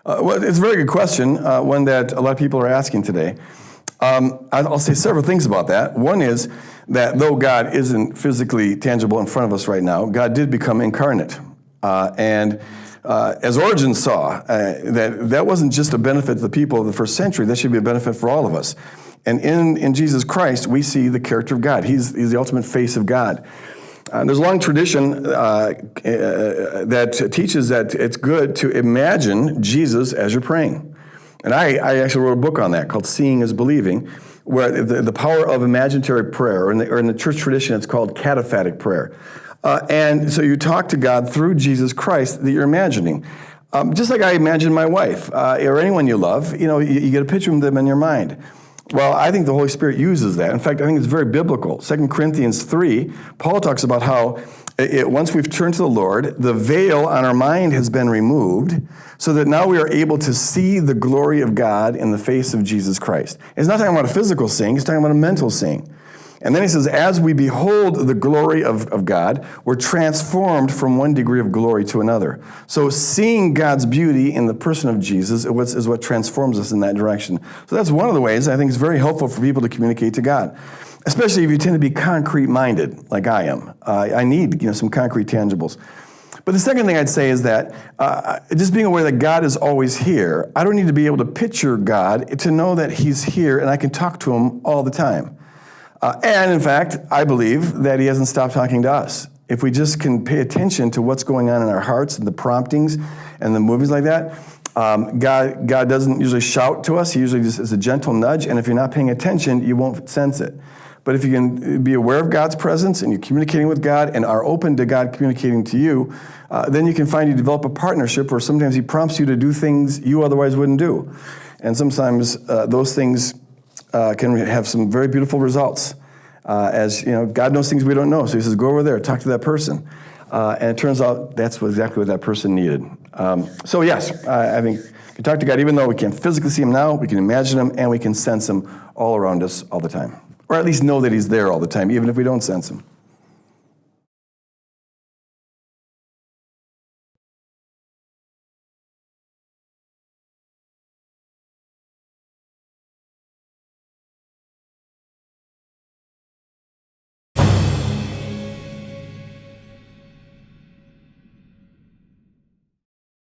Well, it's a very good question, one that a lot of people are asking today. I'll say several things about that. One is that though God isn't physically tangible in front of us right now, God did become incarnate. As Origen saw, that wasn't just a benefit to the people of the first century, that should be a benefit for all of us. And in Jesus Christ, we see the character of God. He's the ultimate face of God. There's a long tradition that teaches that it's good to imagine Jesus as you're praying. And I actually wrote a book on that called Seeing is Believing, where the power of imaginative prayer, or in the church tradition, it's called cataphatic prayer. And so you talk to God through Jesus Christ that you're imagining. Just like I imagine my wife or anyone you love, you get a picture of them in your mind. Well, I think the Holy Spirit uses that. In fact, I think it's very biblical. 2 Corinthians 3, Paul talks about how once we've turned to the Lord, the veil on our mind has been removed so that now we are able to see the glory of God in the face of Jesus Christ. It's not talking about a physical seeing, it's talking about a mental seeing. And then he says, as we behold the glory of God, we're transformed from one degree of glory to another. So seeing God's beauty in the person of Jesus is what transforms us in that direction. So that's one of the ways I think it's very helpful for people to communicate to God, especially if you tend to be concrete-minded, like I am. I need some concrete tangibles. But the second thing I'd say is that just being aware that God is always here, I don't need to be able to picture God to know that he's here and I can talk to him all the time. And in fact, I believe that he hasn't stopped talking to us. If we just can pay attention to what's going on in our hearts and the promptings and the movies like that, God doesn't usually shout to us. He usually just is a gentle nudge. And if you're not paying attention, you won't sense it. But if you can be aware of God's presence and you're communicating with God and are open to God communicating to you, then you can find you develop a partnership where sometimes he prompts you to do things you otherwise wouldn't do. And sometimes those things can have some very beautiful results. As God knows things we don't know. So he says, go over there, talk to that person. And it turns out that's exactly what that person needed. So yes, I think we can talk to God even though we can't physically see him now, we can imagine him, and we can sense him all around us all the time. Or at least know that he's there all the time, even if we don't sense him.